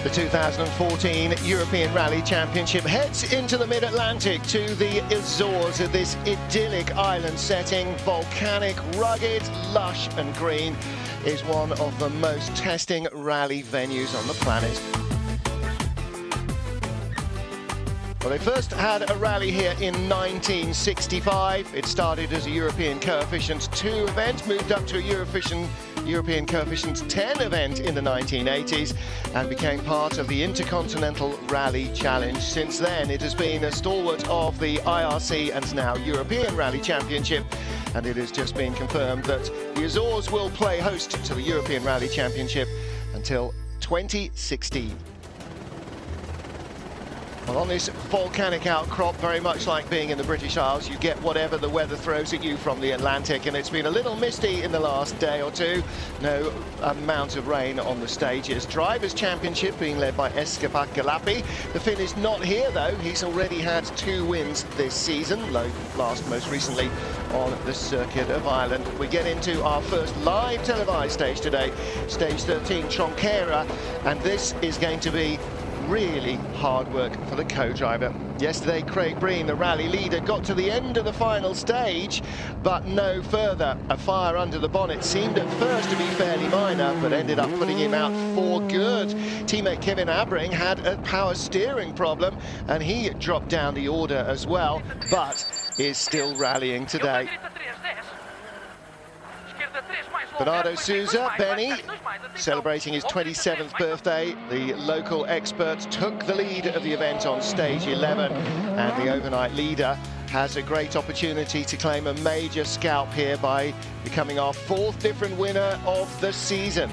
The 2014 European Rally Championship heads into the mid-Atlantic to the Azores, this idyllic island setting. Volcanic, rugged, lush and green is one of the most testing rally venues on the planet. Well, they first had a rally here in 1965. It started as a European Coefficient 2 event, moved up to a European Coefficient 10 event in the 1980s and became part of the Intercontinental Rally Challenge. Since then, it has been a stalwart of the IRC and now European Rally Championship, and it has just been confirmed that the Azores will play host to the European Rally Championship until 2016. Well, on this volcanic outcrop, very much like being in the British Isles, you get whatever the weather throws at you from the Atlantic, and it's been a little misty in the last day or two. No amount of rain on the stages. Drivers' Championship being led by Eskapa Galapi. The Finn is not here, though. He's already had 2 wins this season, most recently on the Circuit of Ireland. We get into our first live televised stage today, stage 13, Tronqueira, and this is going to be really hard work for the co-driver. Yesterday, Craig Breen, the rally leader, got to the end of the final stage, but no further. A fire under the bonnet seemed at first to be fairly minor, but ended up putting him out for good. Teammate Kevin Abbring had a power steering problem, and he dropped down the order as well, but is still rallying today. Bernardo Souza, Benny, celebrating his 27th birthday. The local expert took the lead of the event on stage 11, and the overnight leader has a great opportunity to claim a major scalp here by becoming our 4th different winner of the season.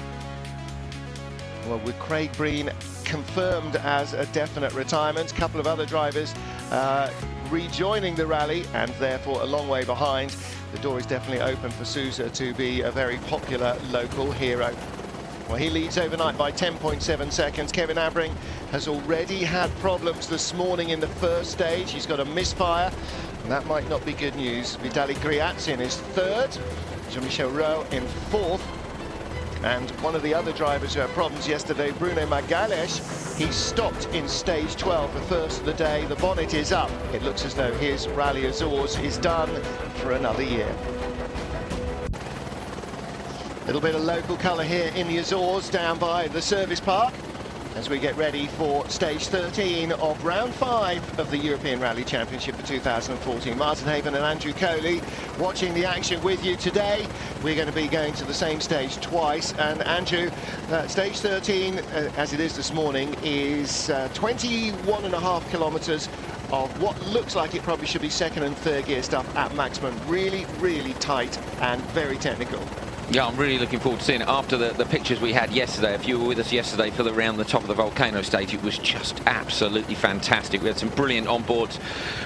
Well, with Craig Breen confirmed as a definite retirement, a couple of other drivers rejoining the rally and therefore a long way behind. The door is definitely open for Souza to be a very popular local hero. Well, he leads overnight by 10.7 seconds. Kevin Abbring has already had problems this morning in the first stage. He's got a misfire, and that might not be good news. Vitaly Griatsin is 3rd, Jean-Michel Rowe in 4th. And one of the other drivers who had problems yesterday, Bruno Magalhães, he stopped in stage 12, the first of the day. The bonnet is up. It looks as though his Rally Azores is done for another year. A little bit of local colour here in the Azores, down by the service park, as we get ready for stage 13 of round 5 of the European Rally Championship for 2014. Martin Haven and Andrew Coley watching the action with you today. We're going to be going to the same stage twice, and Andrew, stage 13, as it is this morning, is 21.5 kilometres of what looks like it probably should be 2nd and 3rd gear stuff at maximum. Really, really tight and very technical. Yeah, I'm really looking forward to seeing it. After the pictures we had yesterday, if you were with us yesterday for the round the top of the volcano stage, it was just absolutely fantastic. We had some brilliant onboards.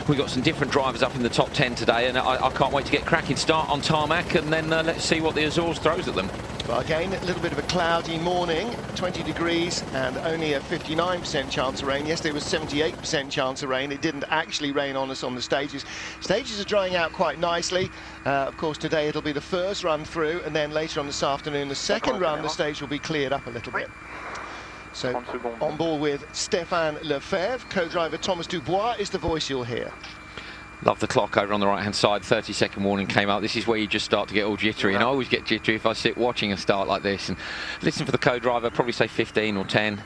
We got some different drivers up in the top 10 today, and I can't wait to get cracking. Start on tarmac, and then let's see what the Azores throws at them. Well, again, a little bit of a cloudy morning, 20 degrees and only a 59% chance of rain. Yesterday was 78% chance of rain. It didn't actually rain on us on the stages. Stages are drying out quite nicely. Of course, today it'll be the first run through, and then later on this afternoon, the second run, the stage will be cleared up a little bit. So, on board with Stéphane Lefebvre, co-driver Thomas Dubois is the voice you'll hear. Love the clock over on the right hand side. 30-second warning came up. This is where you just start to get all jittery, and I always get jittery if I sit watching a start like this. And listen for the co-driver, probably say 15 or 10.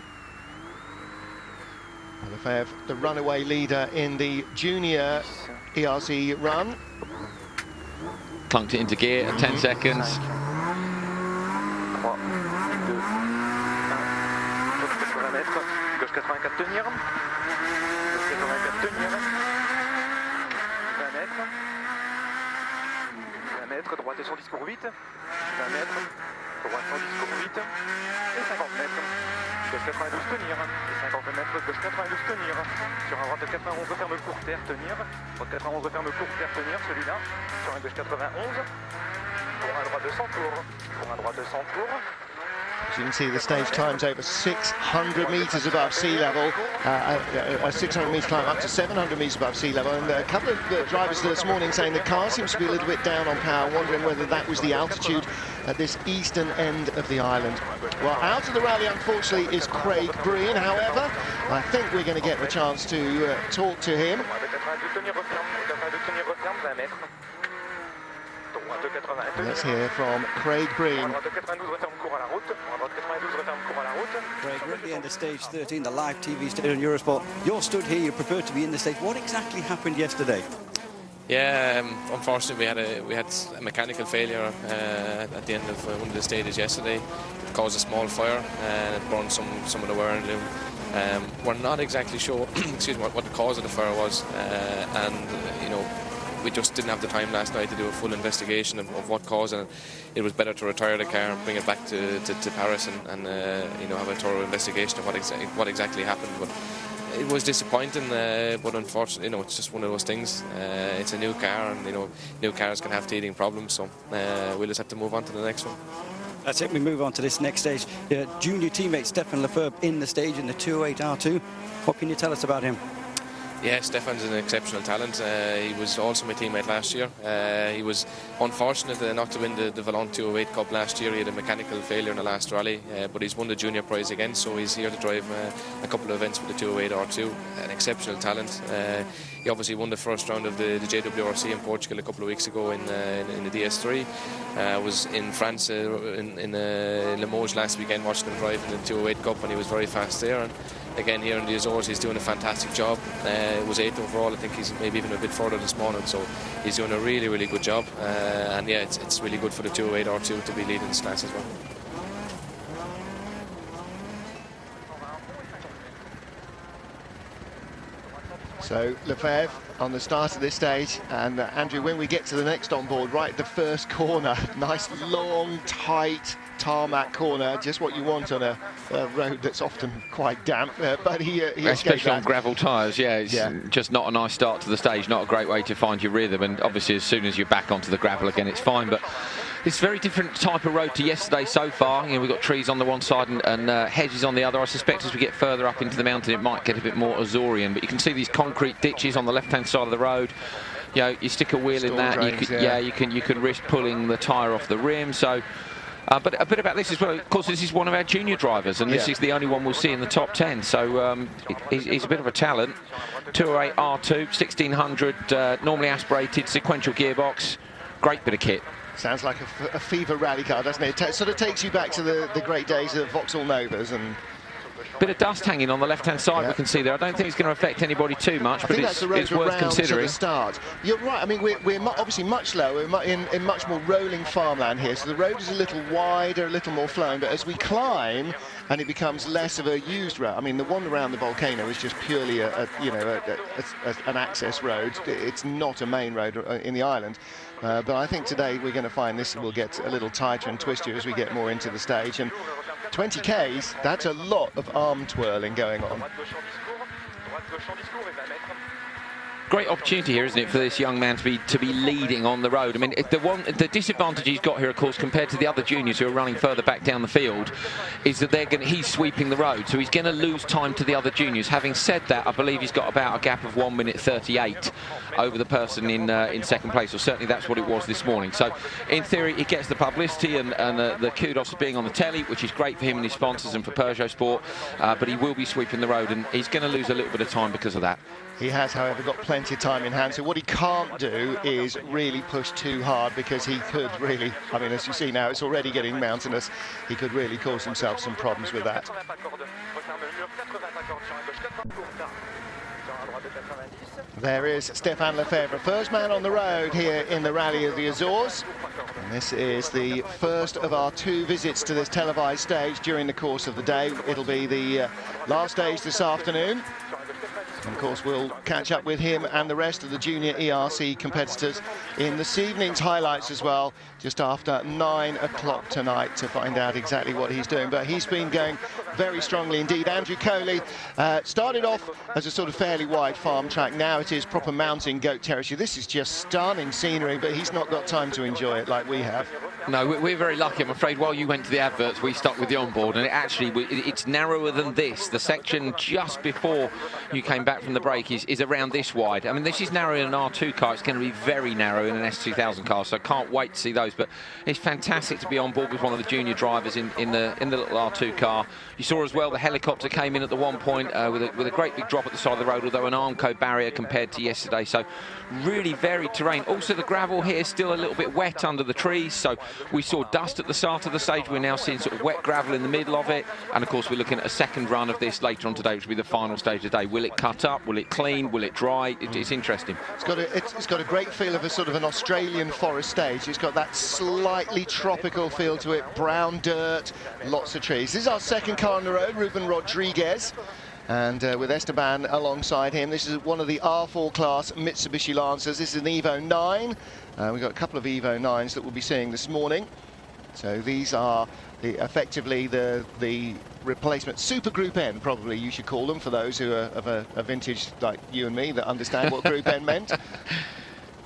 Lefebvre, the runaway leader in the junior ERC run. Clunked it into gear at 10 seconds. Droite sur discours 8, 20 mètres, droite sur discours 8, et 50 mètres, gauche 92 tenir, et 50 mètres, gauche 92 tenir, sur un droite 91 ferme court terre tenir, droite 91 ferme court terre tenir, celui-là, sur un gauche 91, pour un droit de 100 tours, pour un droit de 100 tours, As you can see, the stage climbs over 600 metres above sea level, 600 metre climb up to 700 metres above sea level, and a couple of drivers this morning saying the car seems to be a little bit down on power, wondering whether that was the altitude at this eastern end of the island. Well, out of the rally, unfortunately, is Craig Breen. However, I think we're going to get the chance to talk to him. Let's hear from Craig Breen. Craig, we're at the end of stage 13, the live TV stage on Eurosport. You're stood here, you prefer to be in the stage. What exactly happened yesterday? Yeah, unfortunately we had a mechanical failure at the end of one of the stages yesterday. It caused a small fire and it burned some of the wire and loom. We're not exactly sure excuse me, what the cause of the fire was, and you know, we just didn't have the time last night to do a full investigation of what caused it. It was better to retire the car and bring it back to Paris and you know, have a thorough investigation of what exactly happened. But it was disappointing, but unfortunately, you know, it's just one of those things. It's a new car, and you know, new cars can have teething problems, so we'll just have to move on to the next one. That's it, we move on to this next stage. Junior teammate Stefan Lefebvre in the stage in the 208 R2. What can you tell us about him? Yeah, Stefan's an exceptional talent. He was also my teammate last year. He was unfortunate not to win the Valon 208 Cup last year. He had a mechanical failure in the last rally, but he's won the junior prize again, so he's here to drive a couple of events with the 208 R2. An exceptional talent. He obviously won the first round of the JWRC in Portugal a couple of weeks ago in the DS3. Was in France in Limoges last weekend, watching him drive in the 208 Cup, and he was very fast there. And again, here in the Azores, he's doing a fantastic job. It was 8th overall. I think he's maybe even a bit further this morning, so he's doing a really, really good job. And yeah, it's really good for the 208 R2 to be leading this class as well. So Lefebvre on the start of this stage, and Andrew, when we get to the next on board, right at the first corner, nice long tight tarmac corner, just what you want on a road that's often quite damp, but he especially on gravel tyres. Yeah, it's just not a nice start to the stage, not a great way to find your rhythm, and obviously as soon as you're back onto the gravel again, it's fine. But it's a very different type of road to yesterday so far. You know, we've got trees on the one side and hedges on the other. I suspect as we get further up into the mountain, it might get a bit more Azorean, but you can see these concrete ditches on the left-hand side of the road. You know, you stick a wheel in that, drains, you can risk pulling the tyre off the rim. So. But a bit about this as well, of course, this is one of our junior drivers, and this is the only one we'll see in the top 10, so he's a bit of a talent. 208 R2, 1600, normally aspirated, sequential gearbox, great bit of kit. Sounds like a fever rally car, doesn't it? It sort of takes you back to the great days of Vauxhall Novas. And bit of dust hanging on the left-hand side, we can see there. I don't think it's going to affect anybody too much, but it's worth considering. To the start. You're right. I mean, we're obviously much lower, in much more rolling farmland here, so the road is a little wider, a little more flowing. But as we climb, and it becomes less of a used road. I mean, the one around the volcano is just purely an access road. It's not a main road in the island. But I think today we're going to find this will get a little tighter and twistier as we get more into the stage. And 20 Ks, that's a lot of arm twirling going on. Great opportunity here, isn't it, for this young man to be leading on the road. I mean, the disadvantage he's got here, of course, compared to the other juniors who are running further back down the field, is that he's sweeping the road, so he's going to lose time to the other juniors. Having said that, I believe he's got about a gap of 1 minute 38 over the person in second place, or certainly that's what it was this morning. So, in theory, he gets the publicity and the kudos of being on the telly, which is great for him and his sponsors and for Peugeot Sport, but he will be sweeping the road, and he's going to lose a little bit of time because of that. He has, however, got plenty of time in hand, so what he can't do is really push too hard, because he could really, I mean, as you see now, it's already getting mountainous. He could really cause himself some problems with that. There is Stefan Lefebvre, first man on the road here in the Rally of the Azores. And this is the first of our 2 visits to this televised stage during the course of the day. It'll be the last stage this afternoon. And of course, we'll catch up with him and the rest of the junior ERC competitors in this evening's highlights as well, just after 9 o'clock tonight, to find out exactly what he's doing. But he's been going very strongly indeed. Andrew Coley started off as a sort of fairly wide farm track. Now it is proper mountain goat territory. This is just stunning scenery, but he's not got time to enjoy it like we have. No, we're very lucky, I'm afraid. While you went to the adverts, we stuck with the onboard, and it's narrower than this. The section just before you came back from the break is around this wide. I mean, this is narrower in an R2 car. It's going to be very narrow in an S2000 car, so I can't wait to see those. But it's fantastic to be on board with one of the junior drivers in the little R2 car. You saw as well the helicopter came in at the one point with a great big drop at the side of the road, although an Armco barrier compared to yesterday. So really varied terrain. Also, the gravel here is still a little bit wet under the trees, so we saw dust at the start of the stage. We're now seeing sort of wet gravel in the middle of it, and of course we're looking at a second run of this later on today, which will be the final stage of the day. Will it cut up? Will it clean? Will it dry? It's interesting. It's got a great feel of a sort of an Australian forest stage. It's got that slightly tropical feel to it, brown dirt, lots of trees. This is our second car on the road, Ruben Rodriguez. And with Esteban alongside him. This is one of the R4 class Mitsubishi Lancers. This is an Evo 9. We've got a couple of Evo 9s that we'll be seeing this morning. So these are effectively the replacement Super Group N, probably you should call them, for those who are of a vintage like you and me that understand what Group N meant.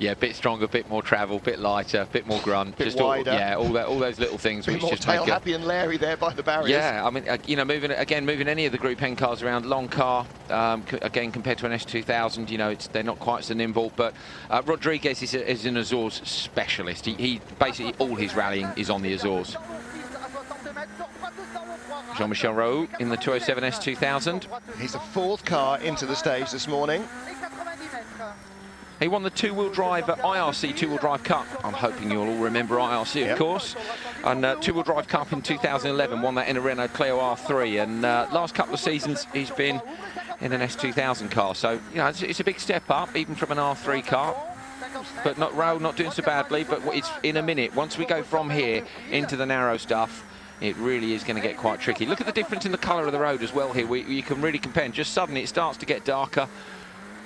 Yeah, a bit stronger, a bit more travel, a bit lighter, a bit more grunt, bit wider. all those little things. Bit which more just tail make happy and Larry there by the barriers. Yeah, I mean, you know, moving any of the Group N cars around, long car, again compared to an S2000, you know, they're not quite so nimble. But Rodriguez is an Azores specialist. He basically all his rallying is on the Azores. Jean-Michel Roux in the 207 S2000. He's the fourth car into the stage this morning. He won the two-wheel drive IRC two-wheel drive cup. I'm hoping you'll all remember IRC, of course. And two-wheel drive cup in 2011, won that in a Renault Clio R3. And last couple of seasons, he's been in an S2000 car. So, you know, it's a big step up, even from an R3 car. But not doing so badly. But it's in a minute. Once we go from here into the narrow stuff, it really is going to get quite tricky. Look at the difference in the colour of the road as well here. You can really compare. And just suddenly, it starts to get darker.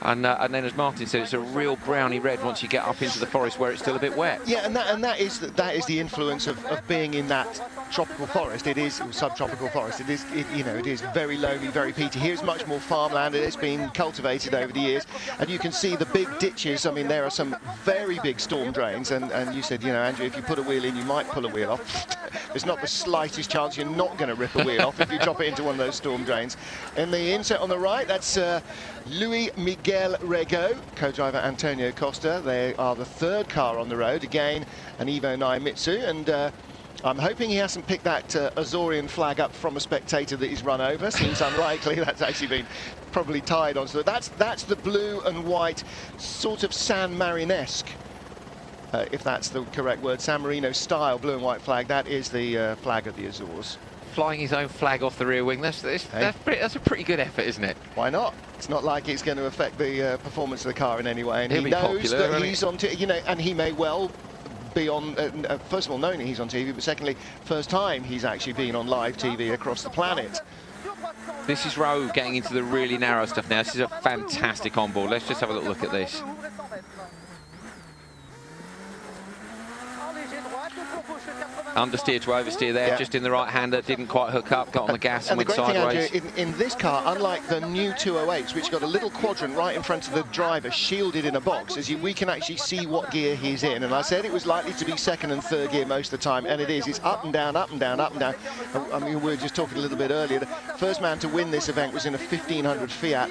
And then, as Martin said, it's a real browny red once you get up into the forest where it's still a bit wet. Yeah, and that is the influence of being in that tropical forest. It is subtropical forest. It is very lonely, very peaty. Here's much more farmland, and it's been cultivated over the years. And you can see the big ditches. I mean, there are some very big storm drains. And you said, you know, Andrew, if you put a wheel in, you might pull a wheel off. There's not the slightest chance you're not going to rip a wheel off if you drop it into one of those storm drains. In the inset on the right, that's Luis Miguel Rego, co-driver Antonio Costa. They are the third car on the road, again an Evo 9 Mitsu, and I'm hoping he hasn't picked that Azorean flag up from a spectator that he's run over. Seems unlikely. That's actually been probably tied onto it. That's the blue and white, sort of San Marinesque, if that's the correct word, San Marino style blue and white flag. That is the flag of the Azores. Flying his own flag off the rear wing, that's a pretty good effort, isn't it? Why not? It's not like it's going to affect the performance of the car in any way, and He'll he be knows popular, that he's on, you know, and he may well be on, first of all, knowing he's on TV, but secondly, first time he's actually been on live TV across the planet. This is Rowe getting into the really narrow stuff now. This is a fantastic onboard. Let's just have a little look at this. Understeer to oversteer there, just in the right-hander, didn't quite hook up, got on the gas and went sideways. Thing, Andrew, in this car, unlike the new 208s, which got a little quadrant right in front of the driver, shielded in a box, we can actually see what gear he's in. And I said it was likely to be second and third gear most of the time, and it is. It's up and down, up and down, up and down. I mean, we were just talking a little bit earlier. The first man to win this event was in a 1500 Fiat.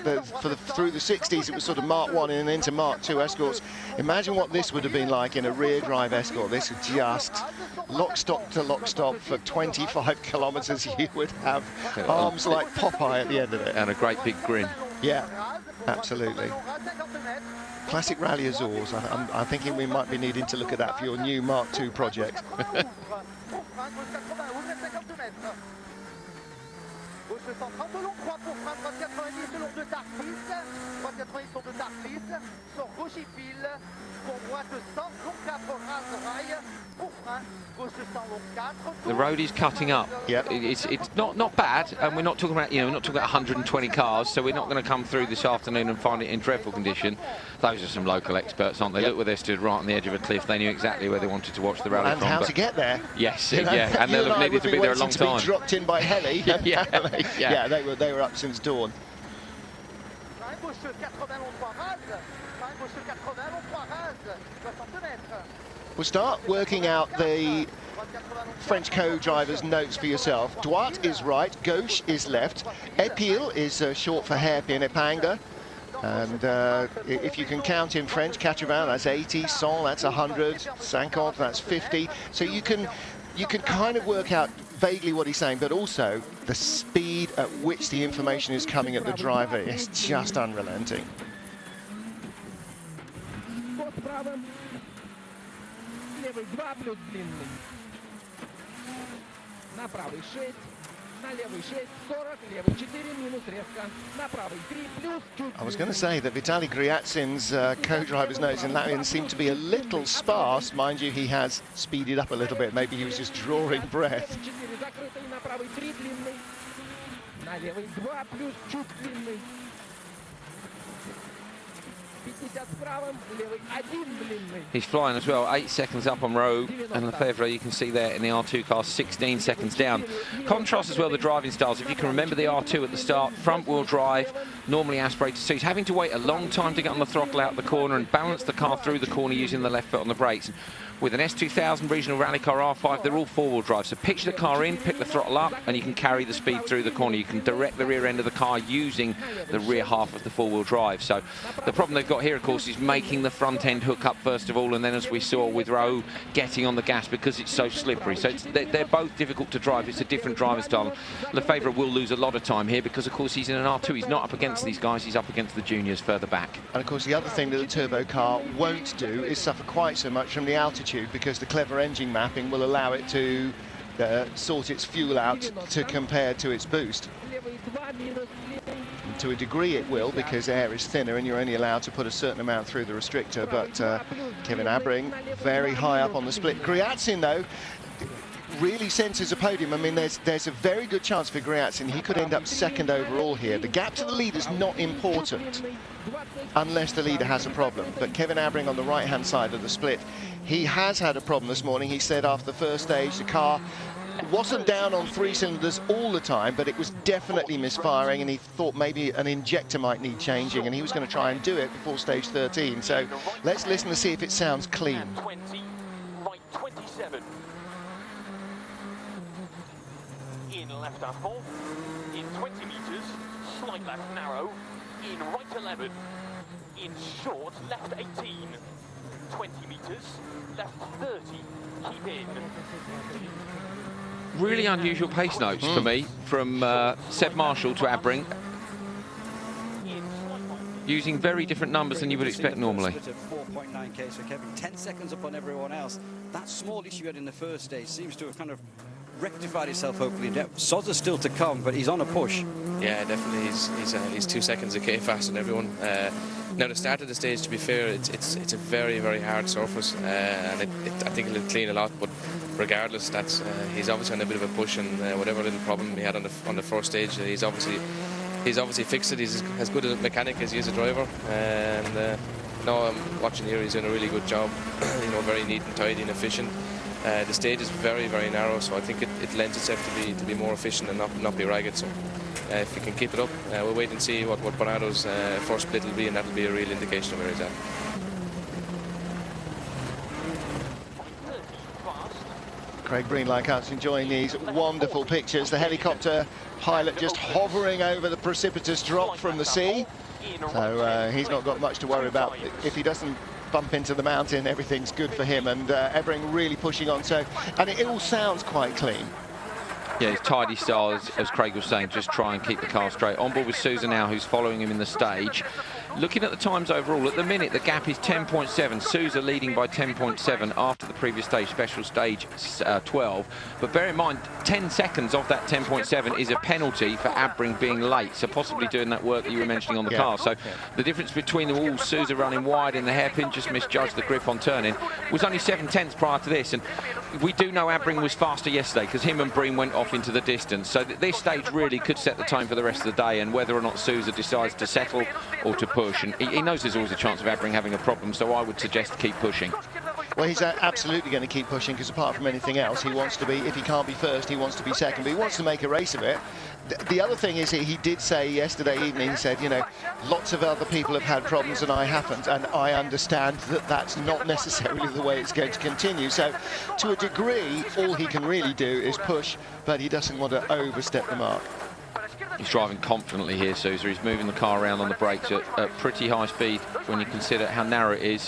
Through the 60s, it was sort of Mark 1 and into Mark 2 Escorts. Imagine what this would have been like in a rear-drive Escort. This is just lock-stop to lock-stop for 25 kilometres. You would have arms like Popeye at the end of it. And a great big grin. Yeah, absolutely. Classic Rallye Azores. I'm thinking we might be needing to look at that for your new Mark II project. The road is cutting up. Yep. It's not bad, and we're not talking about, you know, we're not talking about 120 cars, so we're not going to come through this afternoon and find it in dreadful condition. Those are some local experts, aren't they? Yep. Look where they stood, right on the edge of a cliff. They knew exactly where they wanted to watch the rally from. And how to get there. Yes, you know, yeah, and they'll have needed to be there a long time. Be dropped in by heli. Yeah, they were up since dawn. We'll start working out the French co-driver's notes for yourself. Droite is right, gauche is left. Épile is short for hairpin, épingle. And if you can count in French, 80, that's 80, 100, that's 100, 50, that's 50. So you can kind of work out vaguely what he's saying, but also the speed at which the information is coming at the driver is just unrelenting. I was going to say that Vitaly Gryatsin's co-driver's notes in Latvian seem to be a little sparse. Mind you, he has speeded up a little bit. Maybe he was just drawing breath. He's flying as well, 8 seconds up on row, and Lefebvre, you can see there in the R2 car, 16 seconds down. Contrast as well the driving styles. If you can remember the R2 at the start, front-wheel drive, normally aspirated, so he's having to wait a long time to get on the throttle out the corner and balance the car through the corner using the left foot on the brakes. With an S2000 regional rally car R5, they're all four-wheel drive. So pitch the car in, pick the throttle up, and you can carry the speed through the corner. You can direct the rear end of the car using the rear half of the four-wheel drive. So the problem they've got here, of course, is making the front end hook up first of all, and then, as we saw with Rowe, getting on the gas because it's so slippery. So they're both difficult to drive. It's a different driving style. Lefebvre will lose a lot of time here because, of course, he's in an R2. He's not up against these guys. He's up against the juniors further back. And, of course, the other thing that the turbo car won't do is suffer quite so much from the altitude, because the clever engine mapping will allow it to sort its fuel out to compare to its boost. And to a degree it will, because air is thinner and you're only allowed to put a certain amount through the restrictor. But Kevin Abbring very high up on the split. Gryatsin, though, really senses a podium. I mean, there's a very good chance for Gryatsin. He could end up second overall here. The gap to the lead is not important unless the leader has a problem. But Kevin Abbring on the right-hand side of the split, he has had a problem this morning. He said after the first stage, the car wasn't down on 3 cylinders all the time, but it was definitely misfiring, and he thought maybe an injector might need changing, and he was going to try and do it before stage 13. So let's listen to see if it sounds clean. 20, right 27. In left asphalt, in 20 metres, slight left narrow, in right 11, in short left 18, 20 metres, left 30, keep in. Really unusual pace notes for me, from Seb Marshall to Abbring, using very different numbers than you would expect normally. 4.9k, so Kevin, 10 seconds up on everyone else. That small issue had in the first stage seems to have kind of rectified itself, hopefully. Soza's still to come, but he's on a push. Yeah, definitely. He's 2 seconds a k faster than everyone. Now, the start of the stage, to be fair, it's a very, very hard surface, and I think it'll clean a lot. But regardless, that's he's obviously on a bit of a push, and whatever little problem he had on the first stage, he's obviously fixed it. He's as good a mechanic as he is a driver, and no, I'm watching here. He's doing a really good job. Very neat and tidy and efficient. The stage is very, very narrow, so I think it lends itself to be more efficient and not be ragged. So if we can keep it up, we'll wait and see what Bernardo's first split will be, and that'll be a real indication of where he's at. Craig Breen, like us, enjoying these wonderful pictures. The helicopter pilot just hovering over the precipitous drop from the sea. So he's not got much to worry about. If he doesn't bump into the mountain, everything's good for him. And Abbring really pushing on. So, and it all sounds quite clean. Yeah, his tidy style, as Craig was saying, just try and keep the car straight. On board with Sousa now, who's following him in the stage. Looking at the times overall, at the minute, the gap is 10.7. Sousa leading by 10.7 after the previous stage, special stage 12. But bear in mind, 10 seconds of that 10.7 is a penalty for Abbring being late, so possibly doing that work that you were mentioning on the car. So the difference between them all, Sousa running wide in the hairpin, just misjudged the grip on turning, was only 7/10 prior to this. And we do know Abbring was faster yesterday because him and Breen went off into the distance. So this stage really could set the tone for the rest of the day, and whether or not Sousa decides to settle or to push. And he knows there's always a chance of Abbring having a problem, so I would suggest keep pushing. Well, he's absolutely going to keep pushing, because apart from anything else, he wants to be, if he can't be first, he wants to be second, but he wants to make a race of it. The other thing is, he did say yesterday evening, he said, you know, lots of other people have had problems and I haven't, and I understand that that's not necessarily the way it's going to continue. So, to a degree, all he can really do is push, but he doesn't want to overstep the mark. He's driving confidently here, Sousa. He's moving the car around on the brakes at pretty high speed when you consider how narrow it is.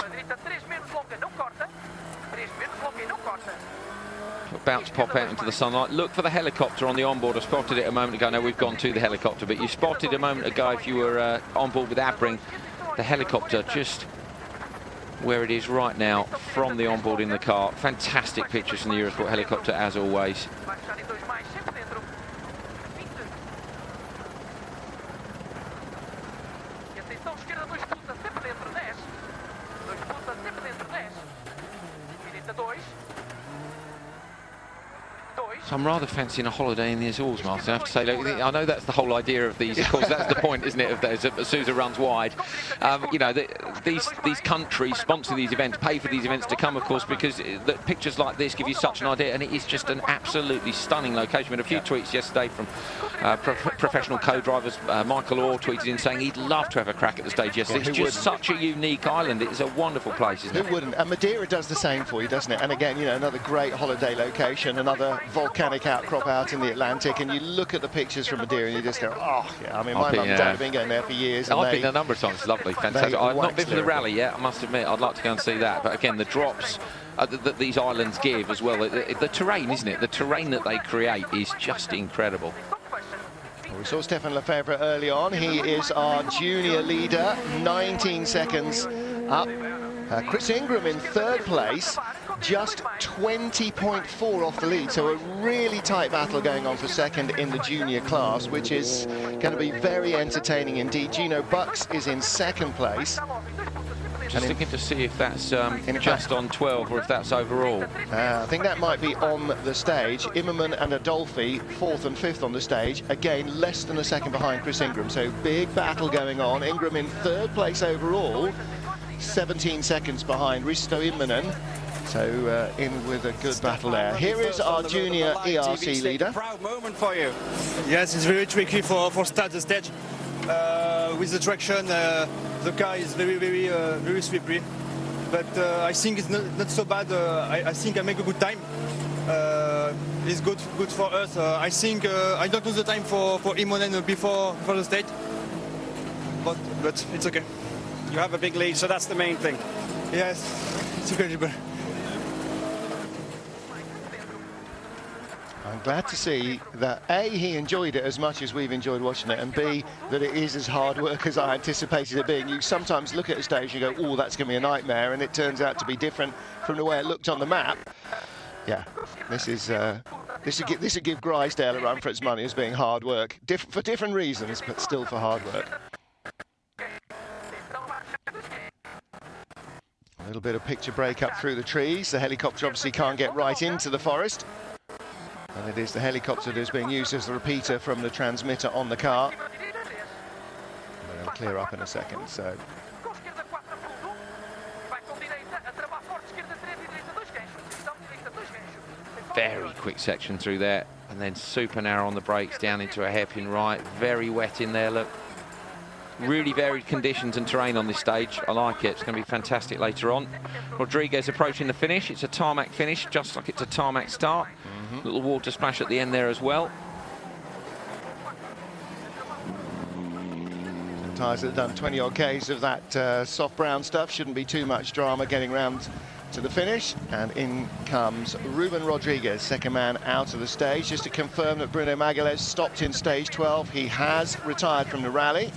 About to pop out into the sunlight. Look for the helicopter on the onboard. I spotted it a moment ago. No, we've gone to the helicopter, but you spotted a moment ago, if you were on board with Abbring, the helicopter just where it is right now from the onboard in the car. Fantastic pictures from the Eurosport helicopter, as always. So I'm rather fancying a holiday in the Azores, Martin. I have to say, look, I know that's the whole idea of these. Of course, that's the point, isn't it? Of those, Sousa runs wide. You know, these countries sponsor these events, pay for these events to come, of course, because the pictures like this give you such an idea, and it is just an absolutely stunning location. We had a few tweets yesterday from professional co-drivers. Michael Orr tweeted in saying he'd love to have a crack at the stage yesterday. It's just such a unique island. It's a wonderful place, isn't it? Who wouldn't? And Madeira does the same for you, doesn't it? And again, you know, another great holiday location, another volcanic outcrop out in the Atlantic, and you look at the pictures from Madeira and you just go, oh yeah. I mean, my mum and dad have been going there for years. And I've been a number of times. It's lovely, fantastic. I've not been for the rally yet, I must admit. I'd like to go and see that. But again, the drops that these islands give as well, the terrain, isn't it? The terrain that they create is just incredible. Well, we saw Stefan Lefebvre early on. He is our junior leader, 19 seconds up. Chris Ingram in third place, just 20.4 off the lead, so a really tight battle going on for second in the junior class, which is going to be very entertaining indeed. Gino Bucks is in second place. Just looking to see if that's just on 12 or if that's overall. I think that might be on the stage. Immerman and Adolfi, fourth and fifth on the stage. Again, less than a second behind Chris Ingram, so big battle going on. Ingram in third place overall, 17 seconds behind Risto Immonen. So in with a good battle there. Here is our junior ERC leader. Proud moment for you. Yes, it's very tricky for start the stage. With the traction, the car is very slippery. But I think it's not so bad. I think I make a good time. It's good for us. I think I don't know the time for Immonen before the stage, but it's okay. You have a big lead, so that's the main thing. Yes, it's incredible. I'm glad to see that A, he enjoyed it as much as we've enjoyed watching it, and B, that it is as hard work as I anticipated it being. You sometimes look at a stage and go, oh, that's going to be a nightmare, and it turns out to be different from the way it looked on the map. Yeah, this would give Grisdale a run for its money as being hard work, for different reasons, but still for hard work. A little bit of picture break up through the trees. The helicopter obviously can't get right into the forest. And it is the helicopter that is being used as the repeater from the transmitter on the car. And it'll clear up in a second, so. Very quick section through there, and then super narrow on the brakes down into a hairpin right. Very wet in there, look. Really varied conditions and terrain on this stage. I like it. It's going to be fantastic later on. Rodriguez approaching the finish. It's a tarmac finish, just like it's a tarmac start. Little water splash at the end there as well. The tyres that have done 20 odd Ks of that soft brown stuff. Shouldn't be too much drama getting round to the finish. And in comes Ruben Rodriguez, second man out of the stage. Just to confirm that Bruno Magalhães stopped in stage 12. He has retired from the rally.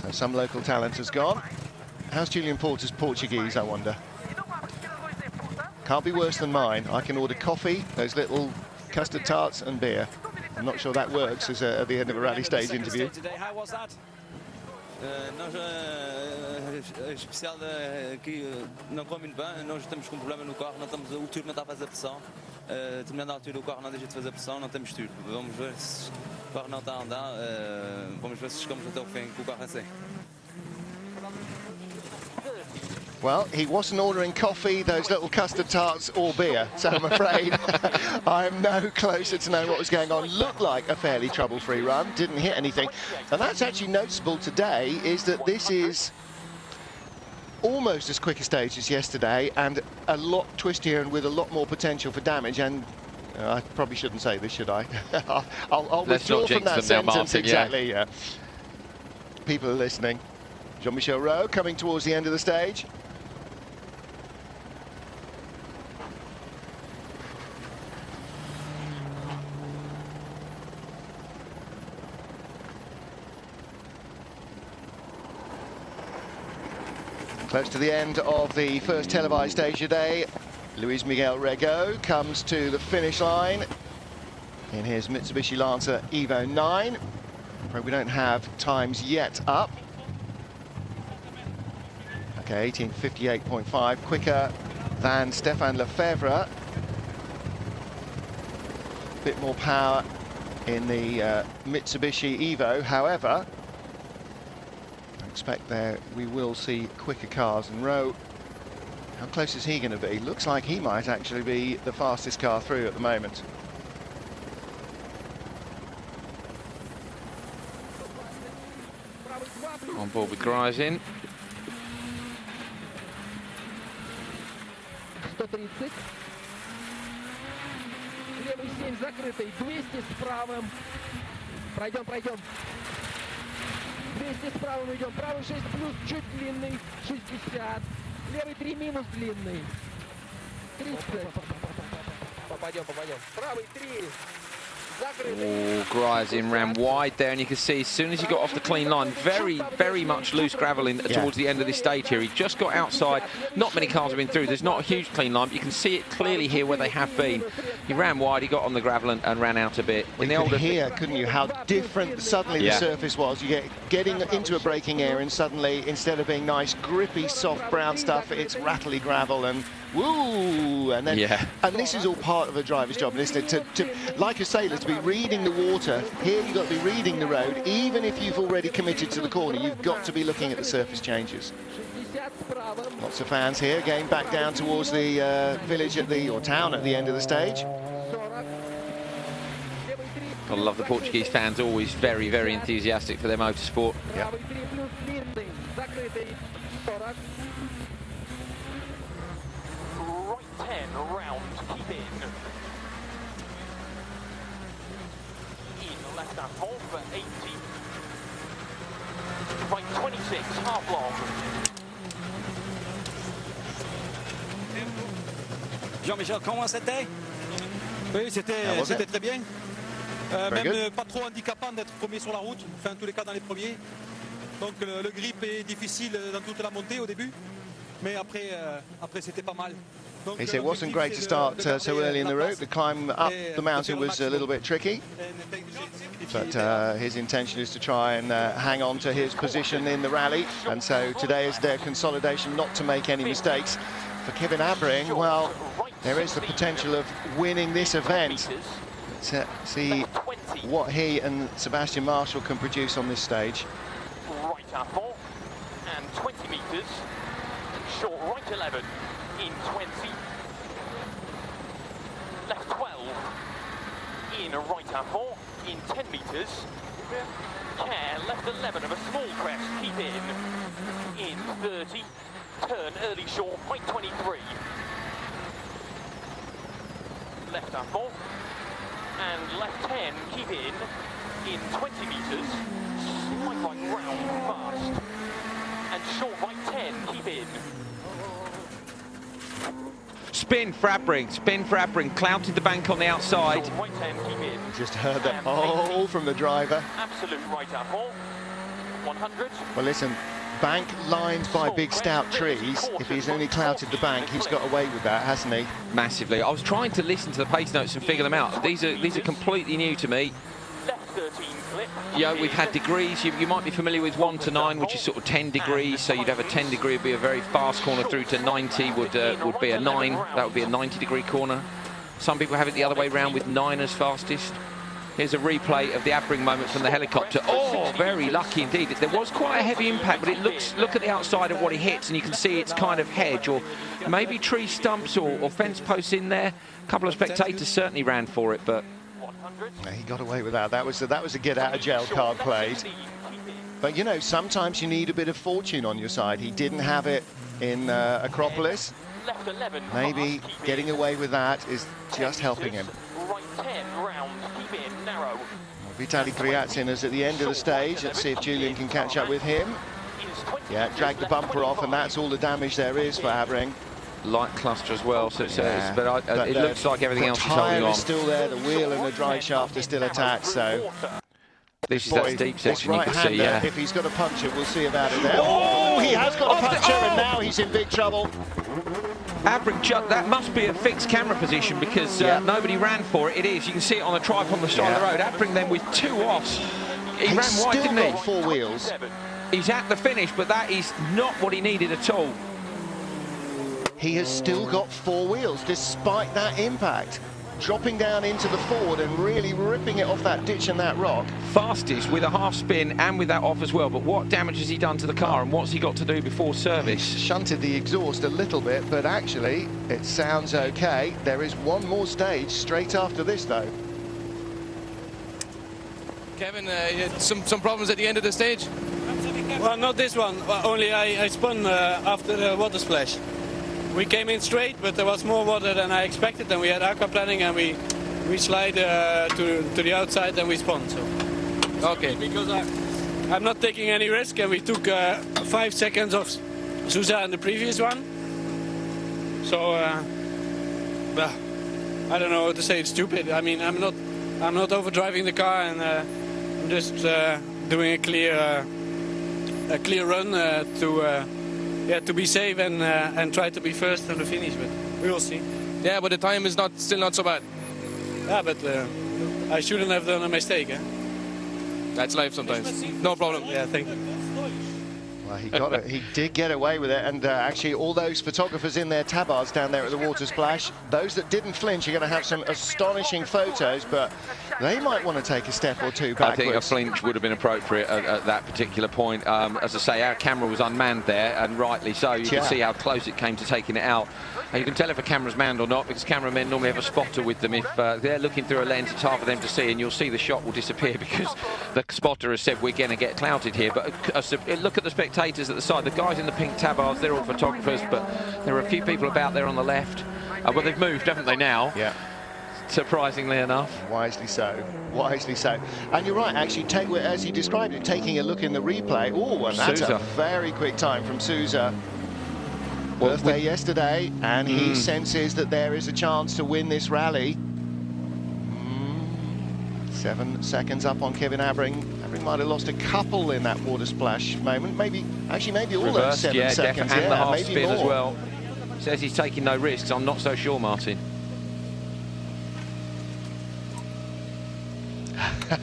So some local talent has gone. How's Julian Porter's Portuguese, I wonder? Can't be worse than mine. I can order coffee, those little custard tarts and beer. I'm not sure that works as at the end of a rally stage interview. How was that? Nós, especial que não come bem, nós estamos com problema no carro, não estamos, o turbo não está a fazer pressão. Determinada altura o carro não deixa de fazer pressão, não temos turbo. Vamos ver se o carro não está a andar, vamos ver se chegamos até o fim com o carro assim. Well, he wasn't ordering coffee, those little custard tarts or beer, so I'm afraid I'm no closer to knowing what was going on. Looked like a fairly trouble-free run, didn't hit anything. And that's actually noticeable today, is that this is almost as quick a stage as yesterday and a lot twistier and with a lot more potential for damage. And I probably shouldn't say this, should I? I'll withdraw from that sentence. Martin, exactly, yeah. People are listening. Jean-Michel Rowe coming towards the end of the stage. Close to the end of the first televised stage today, Luis Miguel Rego comes to the finish line in his Mitsubishi Lancer Evo 9. We don't have times yet up. Okay, 18:58.5, quicker than Stéphane Lefebvre. Bit more power in the Mitsubishi Evo, however. Expect there we will see quicker cars. And Rowe, how close is he going to be? Looks like he might actually be the fastest car through at the moment. On board with Gryzin. 130. Левый 7 закрытый, 200 с правым. Пройдем. 200 с правым идем. Правый 6 плюс, чуть длинный, 60. Левый 3 минус длинный. 30. Попадем. Правый 3. Oh, Gryzin ran wide there, and you can see as soon as he got off the clean line, very much loose gravel towards the end of this stage here. He just got outside. Not many cars have been through. There's not a huge clean line, but you can see it clearly here where they have been. He ran wide, he got on the gravel and ran out a bit. You could hear, couldn't you, how different suddenly the surface was. You getting into a braking area, and suddenly, instead of being nice, grippy, soft brown stuff, it's rattly gravel and woo, and then and this is all part of a driver's job, isn't it? To like a sailor, to be reading the water. Here you've got to be reading the road. Even if you've already committed to the corner, you've got to be looking at the surface changes. Lots of fans here, getting back down towards the village or town at the end of the stage. I love the Portuguese fans, always very enthusiastic for their motorsport. Yeah. Right 10 around, keep in. In left avant for 80. Right 26, half long. Jean-Michel, comment c'était? Oui, c'était très bien. Même pas trop handicapant d'être premier sur la route, enfin en tous les cas dans les premiers. Donc le grip est difficile dans toute la montée au début, mais après c'était pas mal. He said it wasn't great to start so early in the route. The climb up the mountain was a little bit tricky, but his intention is to try and hang on to his position in the rally. And so today is their consolidation not to make any mistakes. For Kevin Abbring, well, there is the potential of winning this event. Let's see what he and Sebastian Marshall can produce on this stage. Right up 4 and 20 metres. Short right 11 in 20. Left 12 in right up 4 in 10 metres. Care left 11 of a small crest. Keep in 30. Turn early short right 23. Left up 4 and left 10. Keep in 20 metres. Slight right round fast and short right 10. Keep in. Spin for Abbring, clouted the bank on the outside. Short right 10. Keep in. Just heard that all from the driver. Absolute right up 4. 100. Well, listen, bank lined by big stout trees. If he's only clouted the bank, he's got away with that, hasn't he? Massively. I was trying to listen to the pace notes and figure them out. These are completely new to me. Left 13 clip. Yeah, we've had degrees. You might be familiar with 1 to 9, which is sort of 10 degrees. So you'd have a 10 degree would be a very fast corner, through to 90 would be a 9. That would be a 90 degree corner. Some people have it the other way around with 9 as fastest. Here's a replay of the Abbring moment from the helicopter. Oh, very lucky indeed. There was quite a heavy impact, but it look at the outside of what he hits, and you can see it's kind of hedge or maybe tree stumps or fence posts in there. A couple of spectators certainly ran for it, but yeah, he got away with that. That was a get out of jail card played. But you know, sometimes you need a bit of fortune on your side. He didn't have it in Acropolis. Maybe getting away with that is just helping him. Vitaly Kryatsin is at the end of the stage. Let's see if Julian can catch up with him. Yeah, drag the bumper off, and that's all the damage there is for Abbring. Light cluster as well, so but it looks like everything else is holding on. The tyre is still there, the wheel and the drive shaft are still attached, so... This is that steep section you can see, yeah. If he's got a puncher, we'll see about it there. Oh, he has got a puncher, and now he's in big trouble. Abbring, that must be a fixed camera position because nobody ran for it. It is. You can see it on the tripod on the side of the road. Abbring then with 2 offs. He ran wide, didn't he? He's still got 4 wheels. He's at the finish, but that is not what he needed at all. He has still got 4 wheels, despite that impact. Dropping down into the forward and really ripping it off that ditch and that rock. Fastest with a half spin and with that off as well, but what damage has he done to the car and what's he got to do before service? He's shunted the exhaust a little bit, but actually it sounds okay. There is one more stage straight after this though. Kevin, you had some problems at the end of the stage? Well, not this one, only I spun after the water splash. We came in straight, but there was more water than I expected, and we had aquaplaning, and we slide to the outside, and we spun. So okay, because I'm not taking any risk, and we took 5 seconds of Sousa in the previous one. So well, I don't know what to say. It's stupid. I mean, I'm not overdriving the car, and I'm just doing a clear run to be safe and try to be first on the finish, but we will see. Yeah, but the time is still not so bad. Yeah, but I shouldn't have done a mistake. That's life sometimes. No problem. Yeah, thank you. Well, he did get away with it, and actually all those photographers in their tabards down there at the water splash, those that didn't flinch are going to have some astonishing photos, but they might want to take a step or two backwards. I think a flinch would have been appropriate at that particular point. As I say, our camera was unmanned there, and rightly so. You can see how close it came to taking it out. And you can tell if a camera's manned or not, because cameramen normally have a spotter with them. If they're looking through a lens, it's hard for them to see, and you'll see the shot will disappear because the spotter has said we're going to get clouded here. But look at the spectators at the side. The guys in the pink tabards, they're all photographers, but there are a few people about there on the left. Well, they've moved, haven't they, now? Yeah. Surprisingly enough. Wisely so. Wisely so. And you're right, actually, as he described it, taking a look in the replay. Oh, and that's a very quick time from Sousa. Birthday yesterday, and he senses that there is a chance to win this rally. 7 seconds up on Kevin Abbring. Abbring might have lost a couple in that water splash moment. Maybe all those 7 seconds. And the half maybe spin more as well. Says he's taking no risks. I'm not so sure, Martin.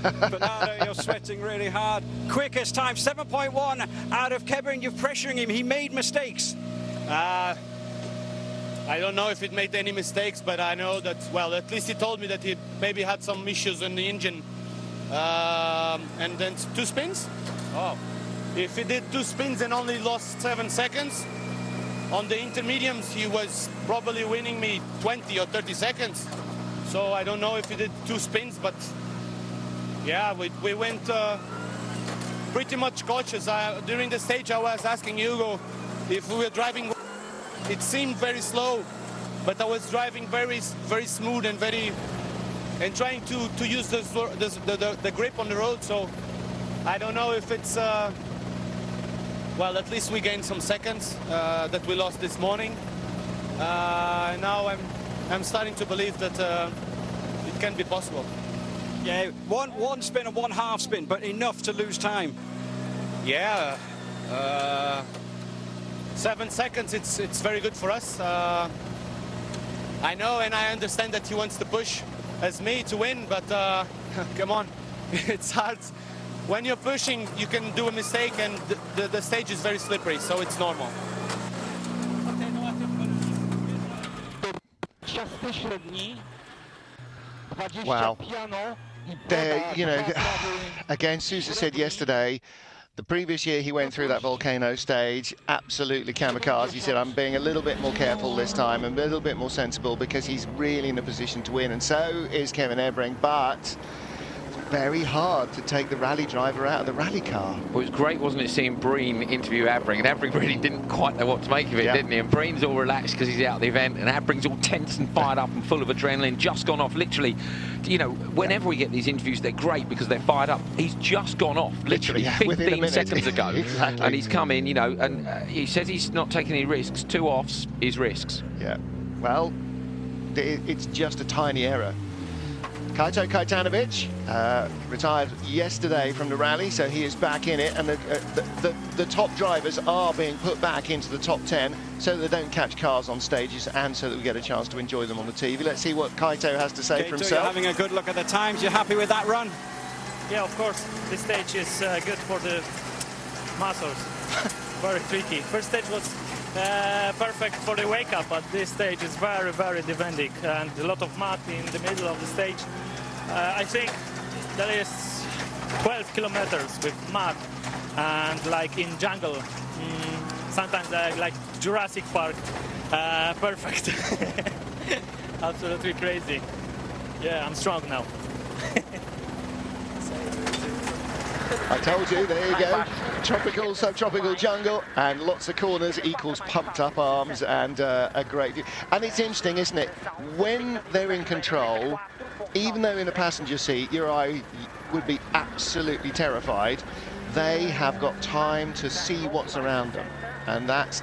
Bernardo, you're sweating really hard. Quickest time, 7.1 out of Kevin. You're pressuring him. He made mistakes. I don't know if it made any mistakes, but I know that, well, at least he told me that he maybe had some issues on the engine. And then 2 spins? Oh. If he did 2 spins and only lost 7 seconds, on the intermediums he was probably winning me 20 or 30 seconds. So I don't know if he did 2 spins, but yeah, we went pretty much cautious. During the stage I was asking Hugo if we were driving. It seemed very slow, but I was driving very smooth and trying to use the grip on the road. So I don't know if it's well, at least we gained some seconds that we lost this morning. Now I'm starting to believe that it can be possible. Yeah, one spin and 1 half spin, but enough to lose time. Yeah. 7 seconds, it's very good for us. I know and I understand that he wants to push as me to win, but come on, it's hard. When you're pushing, you can do a mistake, and the stage is very slippery, so it's normal. Wow. you know, again, Sousa said yesterday, the previous year he went through that volcano stage, absolutely kamikaze. He said, I'm being a little bit more careful this time, a little bit more sensible, because he's really in a position to win, and so is Kevin Abbring, but it's very hard to take the rally driver out of the rally car. Well, it was great, wasn't it, seeing Breen interview Abbring, and Abbring really didn't quite know what to make of it, didn't he? And Breen's all relaxed because he's out of the event, and Abbring's all tense and fired up and full of adrenaline, just gone off, literally. You know, whenever we get these interviews, they're great because they're fired up. He's just gone off, literally 15 seconds ago. Exactly. And he's come in, you know, and he says he's not taking any risks. 2 offs is risks. Yeah, well, it's just a tiny error. Kaito Kaitanovic retired yesterday from the rally, so he is back in it, and the top drivers are being put back into the top 10 so that they don't catch cars on stages and so that we get a chance to enjoy them on the TV. Let's see what Kaito has to say for himself. You're having a good look at the times. You're happy with that run? Yeah, of course. This stage is good for the muscles. Very tricky. First stage was perfect for the wake up, but this stage is very, very demanding and a lot of mud in the middle of the stage. I think there is 12 kilometers with mud, and like in jungle, sometimes like Jurassic Park, perfect. Absolutely crazy. Yeah, I'm strong now. I told you, there you go. Tropical, subtropical jungle, and lots of corners equals pumped up arms and a great view. And it's interesting, isn't it? When they're in control, even though in the passenger seat your eye would be absolutely terrified, they have got time to see what's around them. And that's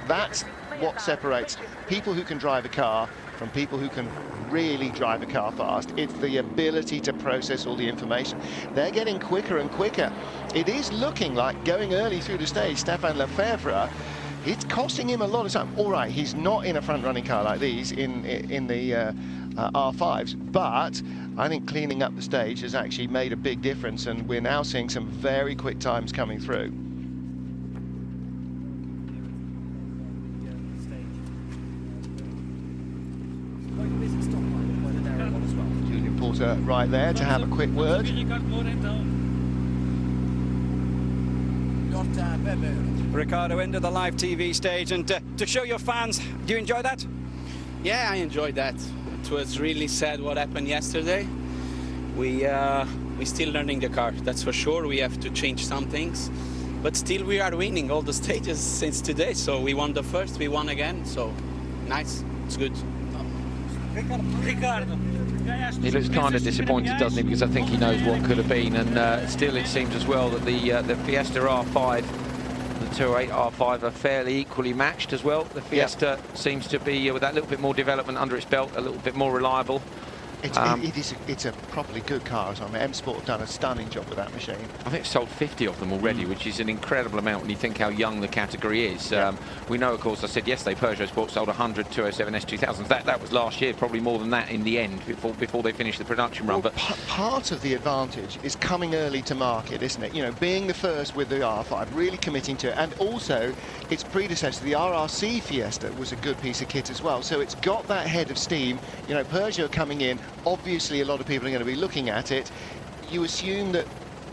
what separates people who can drive a car from people who can really drive a car fast. It's the ability to process all the information. They're getting quicker and quicker. It is looking like going early through the stage, Stefan Lefebvre, it's costing him a lot of time. All right, he's not in a front-running car like these in the R5s, but I think cleaning up the stage has actually made a big difference, and we're now seeing some very quick times coming through. Julian Porter right there to have a quick word. Ricardo into the live TV stage, and to show your fans, do you enjoy that? Yeah, I enjoyed that. It was really sad what happened yesterday. We're still learning the car, that's for sure. We have to change some things, but still we are winning all the stages since today. So we won the first, we won again, so nice, it's good. Ricardo. He looks kind of disappointed, doesn't he? Because I think he knows what could have been, and still it seems as well that the Fiesta R5 and the 208 R5 are fairly equally matched as well. The Fiesta seems to be, with that little bit more development under its belt, a little bit more reliable. It's a properly good car. I mean, M Sport have done a stunning job with that machine. I think it's sold 50 of them already, which is an incredible amount when you think how young the category is. We know, of course, I said yesterday, Peugeot Sport sold 100 207 S2000s. That was last year, probably more than that in the end, before they finished the production run. Well, but part of the advantage is coming early to market, isn't it? You know, being the first with the R5, really committing to it, and also its predecessor, the RRC Fiesta, was a good piece of kit as well. So it's got that head of steam. You know, Peugeot coming in. Obviously, a lot of people are going to be looking at it. You assume that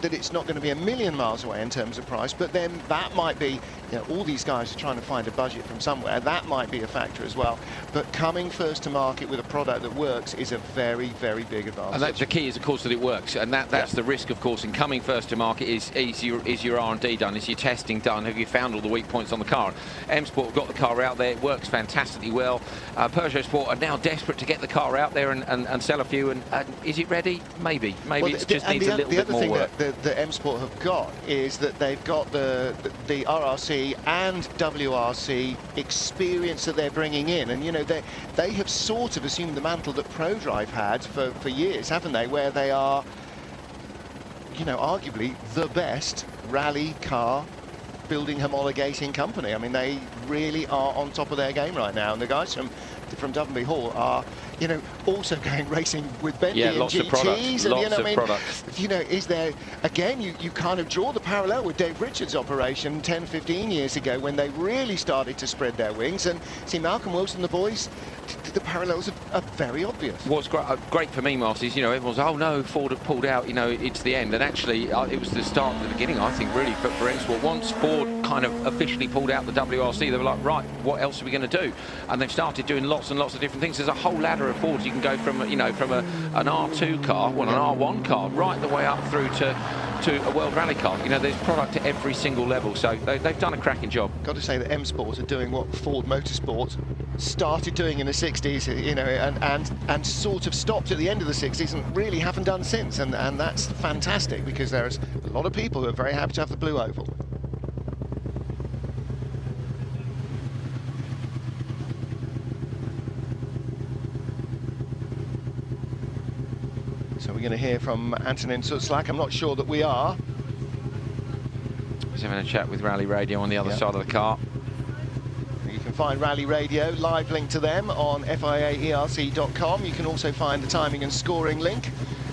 it's not going to be a million miles away in terms of price, but then that might be, you know, all these guys are trying to find a budget from somewhere. That might be a factor as well. But coming first to market with a product that works is a very, very big advantage. And the key is, of course, that it works, and that's the risk, of course, in coming first to market. Is your R&D done? Is your testing done? Have you found all the weak points on the car? M Sport have got the car out there. It works fantastically well. Peugeot Sport are now desperate to get the car out there and sell a few. And is it ready? Maybe. Well, it just needs a little bit more work. The M Sport have got is that they've got the RRC and WRC experience that they're bringing in, and you know they have sort of assumed the mantle that ProDrive had for years, haven't they? Where they are, you know, arguably the best rally car building homologating company. I mean, they really are on top of their game right now, and the guys from from Dovenby Hall are, you know, also going racing with Bentley and lots GTs. of products. And, Lots you know, of I mean, products. you know, is there, again, you kind of draw the parallel with Dave Richards' operation 10, 15 years ago when they really started to spread their wings. And see, Malcolm Wilson, the boys, the parallels are very obvious. What's great for me, Mark, is, you know, everyone's, oh no, Ford have pulled out, you know, it's the end. And actually, it was the start of the beginning, I think, really, for Motorsport. Once Ford kind of officially pulled out the WRC, they were like, right, what else are we going to do? And they've started doing lots and lots of different things. There's a whole ladder of Fords. You can go from, you know, from an R2 car, well, an R1 car, right the way up through to a World Rally car. You know, there's product at every single level, so they've done a cracking job. Got to say that M Sport are doing what Ford Motorsport started doing in the 60s, you know, and sort of stopped at the end of the 60s and really haven't done since, and that's fantastic, because there's a lot of people who are very happy to have the blue oval. So we're going to hear from Antonin Sutzlak. I'm not sure that we are. He's having a chat with Rally Radio on the other side of the car. You can find Rally Radio, live link to them on FIAERC.com. You can also find the timing and scoring link.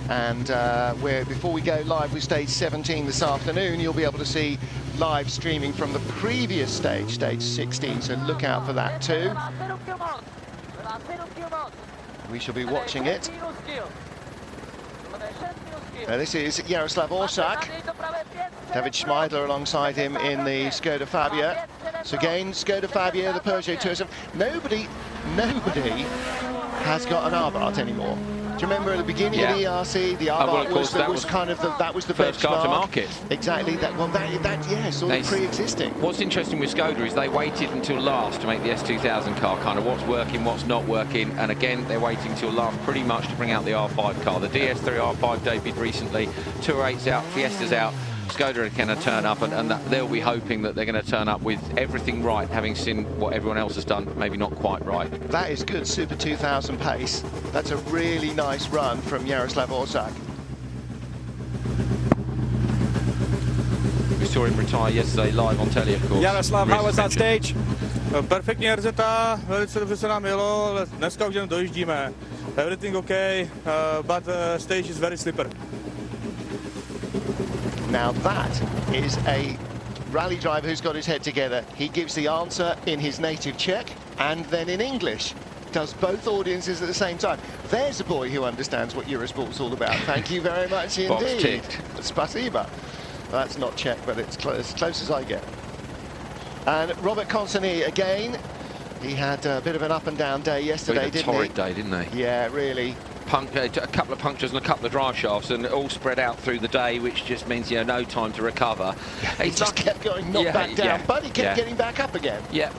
And before we go live with stage 17 this afternoon, you'll be able to see live streaming from the previous stage, stage 16. So look out for that too. We shall be watching it. This is Jaroslav Orsak. David Schmeidler alongside him in the Skoda Fabia. So again, Skoda Fabia, the Peugeot 207. Nobody has got an Abarth anymore. Do you remember at the beginning of the ERC, the Abarth was kind of the first car to market. Exactly. Sort of pre-existing. What's interesting with Skoda is they waited until last to make the S2000 car, kind of what's working, what's not working, and again they're waiting till last pretty much to bring out the R5 car. The DS3 R5 debuted recently. 208's out, Fiesta's out. Skoda are going to turn up, and they'll be hoping that they're going to turn up with everything right, having seen what everyone else has done, maybe not quite right. That is good Super 2000 pace. That's a really nice run from Jaroslav Orsak. We saw him retire yesterday live on telly, of course. Jaroslav, how was that stage? Perfektně RZeta, velice dobře se nám jelo, ale dneska už jen dojíždíme. Everything okay, but stage is very slippery. Now that is a rally driver who's got his head together. He gives the answer in his native Czech and then in English. Does both audiences at the same time. There's a boy who understands what Eurosport's all about. Thank you very much indeed. Box ticked. Spasiba. That's not Czech, but it's as close as I get. And Robert Consony again. He had a bit of an up and down day yesterday, didn't he? Torrid day, didn't they? Yeah, really. A couple of punctures and a couple of drive shafts, and all spread out through the day, which just means, you know, no time to recover. He just kept going knocked back down, but he kept getting back up again. Yeah.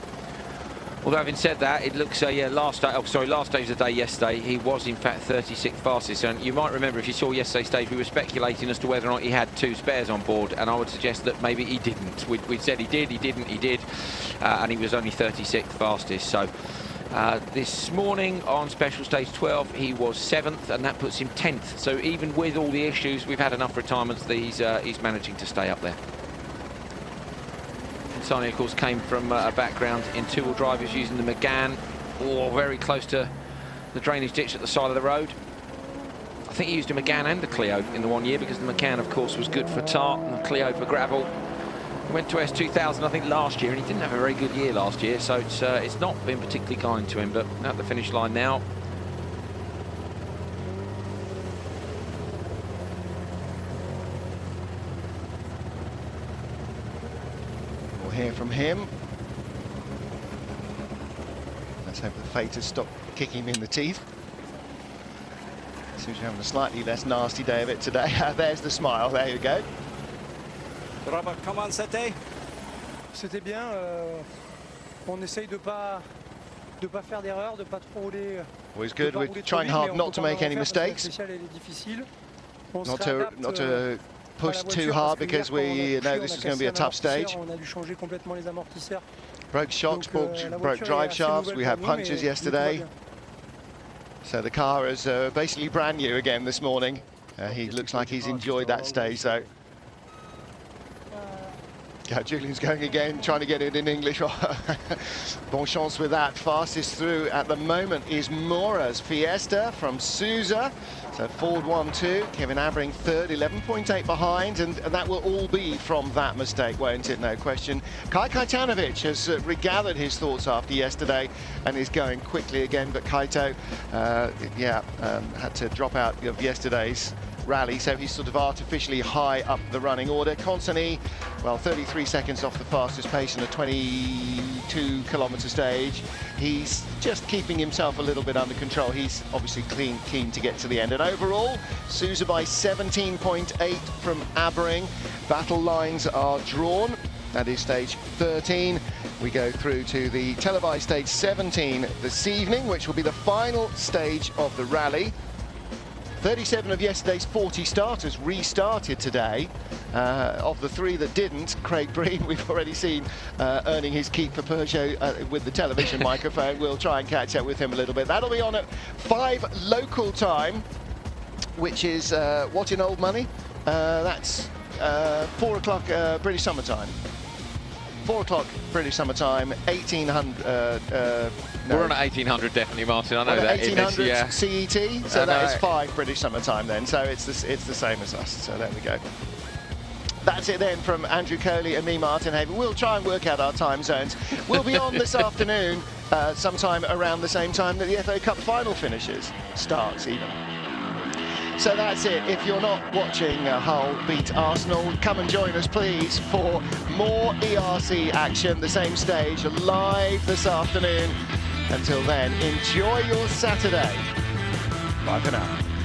Although having said that, it looks, last stage of the day yesterday, he was in fact 36th fastest. And you might remember, if you saw yesterday's stage, we were speculating as to whether or not he had two spares on board, and I would suggest that maybe he didn't. We'd said he did, he didn't, he did, and he was only 36th fastest. So this morning on special stage 12, he was 7th, and that puts him 10th. So even with all the issues, we've had enough retirements that he's managing to stay up there. Consony, of course, came from a background in two-wheel drive. He was using the Megane, very close to the drainage ditch at the side of the road. I think he used a Megane and a Clio in the 1 year, because the Megane, of course, was good for tart and the Clio for gravel. He went to S2000, I think, last year, and he didn't have a very good year last year, so it's not been particularly kind to him. But at the finish line now. We'll hear from him. Let's hope the fate has stopped kicking him in the teeth. Seems you're having a slightly less nasty day of it today. There's the smile, there you go. Robert, comment c'était? C'était bien. On essaye de pas faire d'erreur, de pas trop rouler. Always good. We're trying hard not to make any mistakes. Not to push too hard, because we know this is going to be a tough stage. Broke shocks, broke drive shafts. We had punctures yesterday. So the car is basically brand new again this morning. He looks like he's enjoyed that stage, though. Yeah, Julian's going again, trying to get it in English. Bon chance with that. Fastest through at the moment is Mora's Fiesta from Sousa. So Ford 1-2, Kevin Abbring third, 11.8 behind, and that will all be from that mistake, won't it? No question. Kai Kaitanovic has regathered his thoughts after yesterday and is going quickly again, but Kaito, had to drop out of yesterday's rally, so he's sort of artificially high up the running order. Constantly, well, 33 seconds off the fastest pace in a 22-kilometre stage. He's just keeping himself a little bit under control. He's obviously keen to get to the end. And overall, Sousa by 17.8 from Abbring. Battle lines are drawn. That is stage 13. We go through to the televised stage 17 this evening, which will be the final stage of the rally. 37 of yesterday's 40 starters restarted today. Of the 3 that didn't, Craig Breen, we've already seen earning his keep for Peugeot with the television microphone. We'll try and catch up with him a little bit. That'll be on at 5 local time, which is what in old money? That's 4 o'clock British Summer Time. 4 o'clock British Summer Time, 1800. We're on at 1800 definitely, Martin. I know that. 1800 CET, so that is 5 British Summer Time then. So it's the same as us. So there we go. That's it then from Andrew Coley and me, Martin Haven. We'll try and work out our time zones. We'll be on this afternoon, sometime around the same time that the FA Cup final starts even. So that's it. If you're not watching Hull beat Arsenal, come and join us, please, for more ERC action, the same stage, live this afternoon. Until then, enjoy your Saturday. Bye for now.